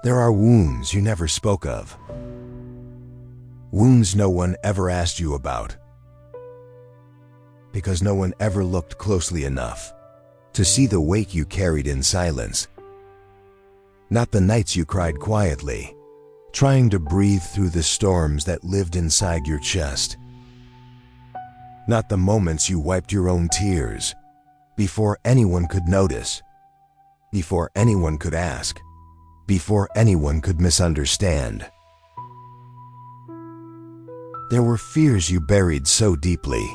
There are wounds you never spoke of. Wounds no one ever asked you about. Because no one ever looked closely enough to see the weight you carried in silence. Not the nights you cried quietly, trying to breathe through the storms that lived inside your chest. Not the moments you wiped your own tears, before anyone could notice, before anyone could ask, before anyone could misunderstand. There were fears you buried so deeply,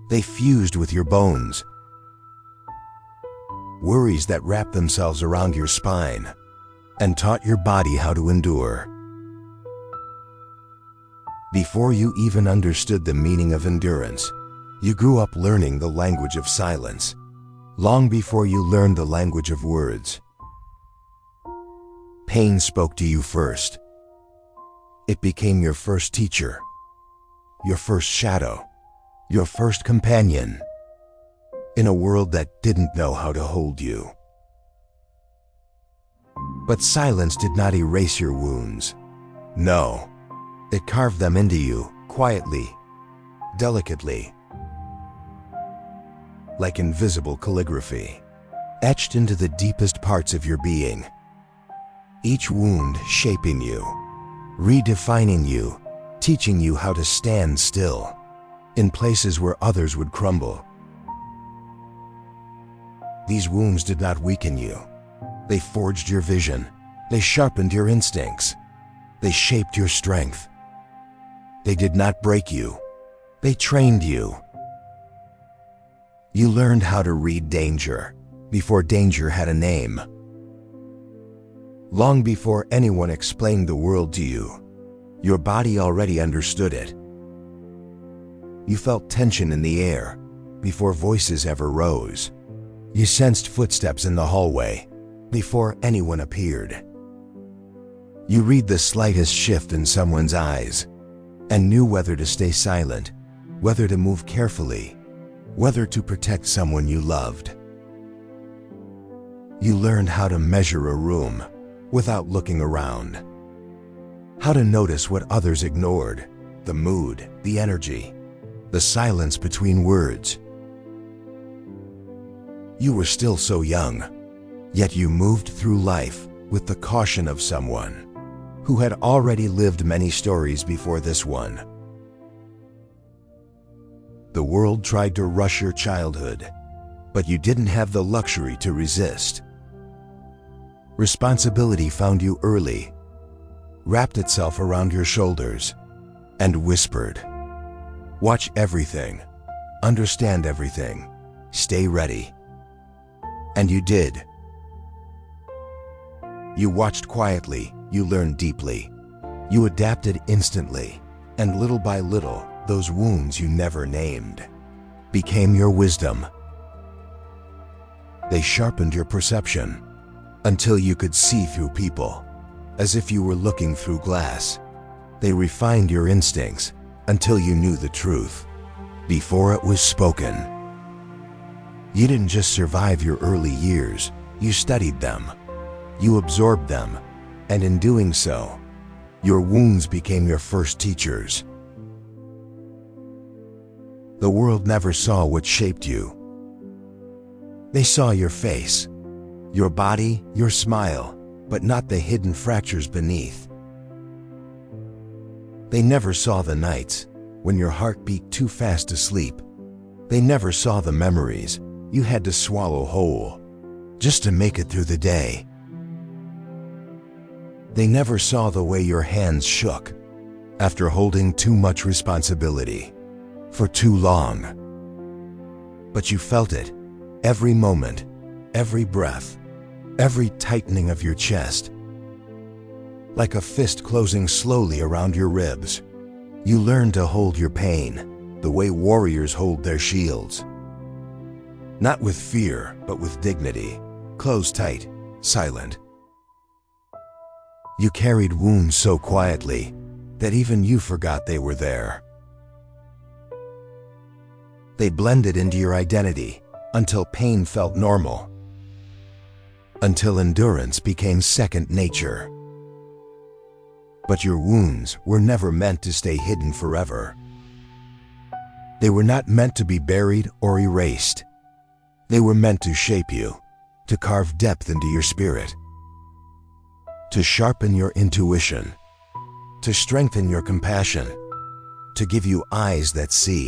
they fused with your bones. Worries that wrapped themselves around your spine and taught your body how to endure. Before you even understood the meaning of endurance, you grew up learning the language of silence, long before you learned the language of words. Pain spoke to you first. It became your first teacher, your first shadow, your first companion, in a world that didn't know how to hold you. But silence did not erase your wounds. No, it carved them into you, quietly, delicately, like invisible calligraphy, etched into the deepest parts of your being. Each wound shaping you, redefining you, teaching you how to stand still in places where others would crumble. These wounds did not weaken you. They forged your vision. They sharpened your instincts. They shaped your strength. They did not break you. They trained you. You learned how to read danger before danger had a name. Long before anyone explained the world to you, your body already understood it. You felt tension in the air before voices ever rose. You sensed footsteps in the hallway before anyone appeared. You read the slightest shift in someone's eyes and knew whether to stay silent, whether to move carefully, whether to protect someone you loved. You learned how to measure a room without looking around, how to notice what others ignored, the mood, the energy, the silence between words. You were still so young, yet you moved through life with the caution of someone who had already lived many stories before this one. The world tried to rush your childhood, but you didn't have the luxury to resist. Responsibility found you early, wrapped itself around your shoulders, and whispered, "Watch everything, understand everything, stay ready." And you did. You watched quietly, you learned deeply, you adapted instantly, and little by little, those wounds you never named became your wisdom. They sharpened your perception until you could see through people, as if you were looking through glass. They refined your instincts until you knew the truth before it was spoken. You didn't just survive your early years, you studied them, you absorbed them, and in doing so, your wounds became your first teachers. The world never saw what shaped you. They saw your face, your body, your smile, but not the hidden fractures beneath. They never saw the nights when your heart beat too fast to sleep. They never saw the memories you had to swallow whole just to make it through the day. They never saw the way your hands shook after holding too much responsibility for too long. But you felt it, every moment, every breath, every tightening of your chest. Like a fist closing slowly around your ribs, you learned to hold your pain the way warriors hold their shields. Not with fear, but with dignity, closed tight, silent. You carried wounds so quietly that even you forgot they were there. They blended into your identity until pain felt normal, until endurance became second nature. But your wounds were never meant to stay hidden forever. They were not meant to be buried or erased. They were meant to shape you, to carve depth into your spirit, to sharpen your intuition, to strengthen your compassion, to give you eyes that see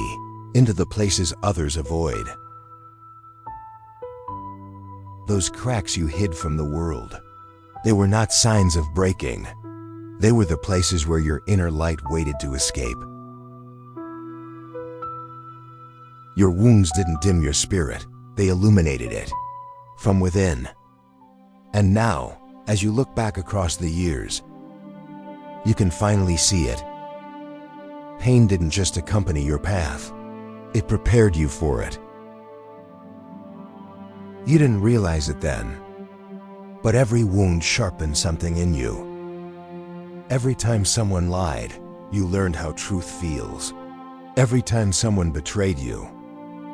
into the places others avoid. Those cracks you hid from the world, they were not signs of breaking. They were the places where your inner light waited to escape. Your wounds didn't dim your spirit, they illuminated it from within. And now, as you look back across the years, you can finally see it. Pain didn't just accompany your path, it prepared you for it. You didn't realize it then, but every wound sharpened something in you. Every time someone lied, you learned how truth feels. Every time someone betrayed you,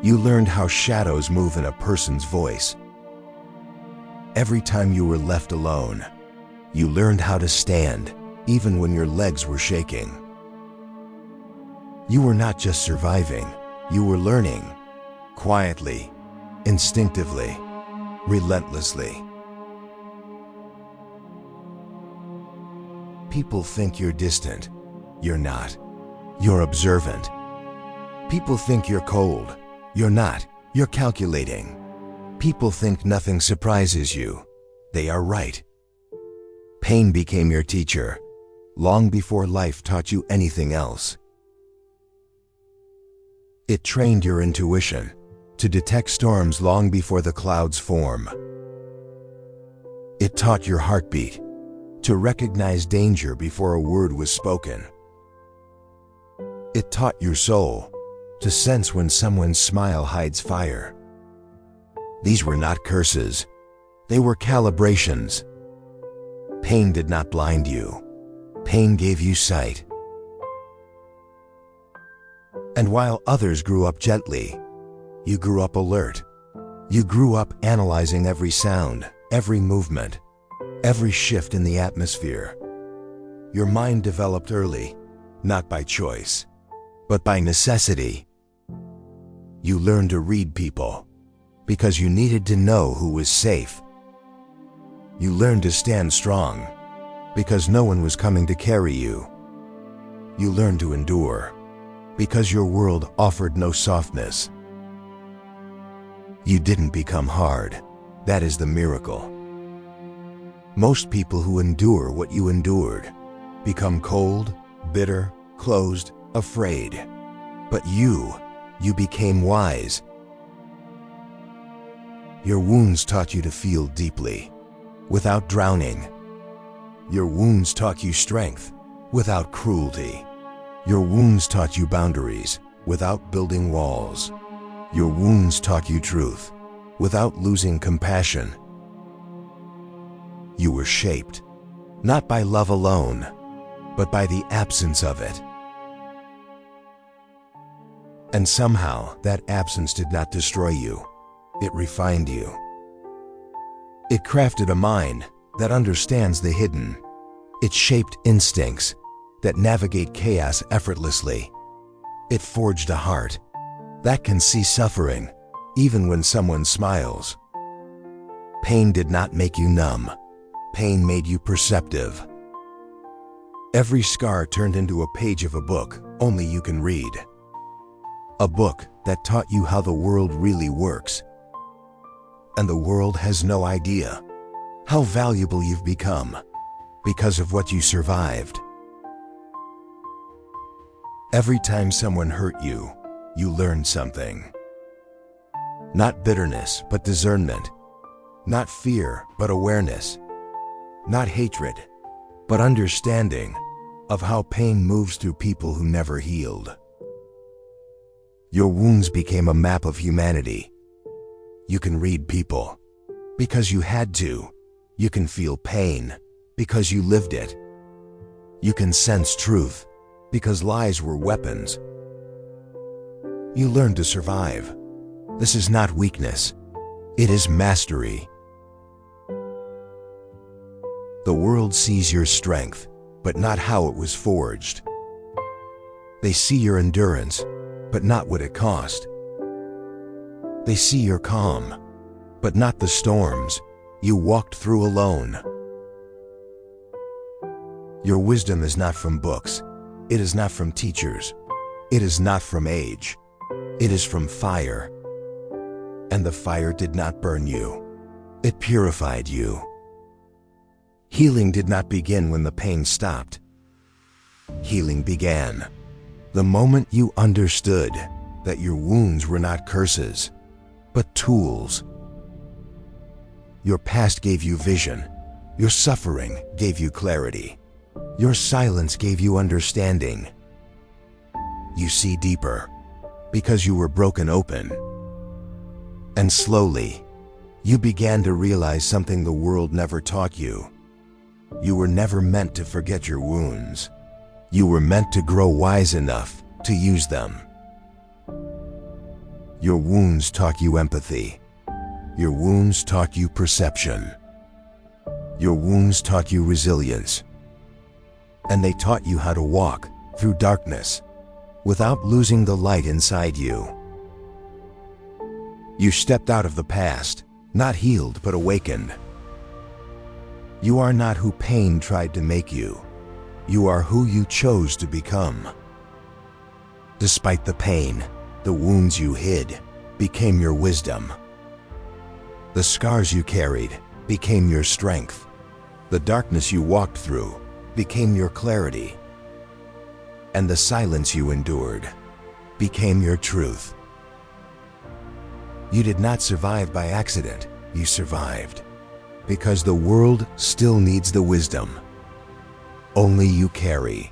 you learned how shadows move in a person's voice. Every time you were left alone, you learned how to stand, even when your legs were shaking. You were not just surviving, you were learning, quietly, instinctively, relentlessly. People think you're distant. You're not. You're observant. People think you're cold. You're not. You're calculating. People think nothing surprises you. They are right. Pain became your teacher, long before life taught you anything else. It trained your intuition to detect storms long before the clouds form. It taught your heartbeat to recognize danger before a word was spoken. It taught your soul to sense when someone's smile hides fire. These were not curses. They were calibrations. Pain did not blind you. Pain gave you sight. And while others grew up gently, you grew up alert. You grew up analyzing every sound, every movement, every shift in the atmosphere. Your mind developed early, not by choice, but by necessity. You learned to read people because you needed to know who was safe. You learned to stand strong because no one was coming to carry you. You learned to endure because your world offered no softness. You didn't become hard. That is the miracle. Most people who endure what you endured become cold, bitter, closed, afraid. But you became wise. Your wounds taught you to feel deeply, without drowning. Your wounds taught you strength, without cruelty. Your wounds taught you boundaries, without building walls. Your wounds taught you truth, without losing compassion. You were shaped, not by love alone, but by the absence of it. And somehow, that absence did not destroy you. It refined you. It crafted a mind that understands the hidden. It shaped instincts that navigate chaos effortlessly. It forged a heart that can see suffering, even when someone smiles. Pain did not make you numb. Pain made you perceptive. Every scar turned into a page of a book only you can read. A book that taught you how the world really works. And the world has no idea how valuable you've become because of what you survived. Every time someone hurt you, you learned something. Not bitterness, but discernment. Not fear, but awareness. Not hatred, but understanding of how pain moves through people who never healed. Your wounds became a map of humanity. You can read people because you had to. You can feel pain because you lived it. You can sense truth because lies were weapons. You learned to survive. This is not weakness. It is mastery. The world sees your strength, but not how it was forged. They see your endurance, but not what it cost. They see your calm, but not the storms you walked through alone. Your wisdom is not from books. It is not from teachers. It is not from age. It is from fire. And the fire did not burn you. It purified you. Healing did not begin when the pain stopped. Healing began the moment you understood that your wounds were not curses, but tools. Your past gave you vision. Your suffering gave you clarity. Your silence gave you understanding. You see deeper because you were broken open. And slowly, you began to realize something the world never taught you. You were never meant to forget your wounds. You were meant to grow wise enough to use them. Your wounds taught you empathy. Your wounds taught you perception. Your wounds taught you resilience. And they taught you how to walk through darkness without losing the light inside you. You stepped out of the past, not healed but awakened. You are not who pain tried to make you. You are who you chose to become. Despite the pain, the wounds you hid became your wisdom. The scars you carried became your strength. The darkness you walked through became your clarity. And the silence you endured became your truth. You did not survive by accident. You survived because the world still needs the wisdom only you carry.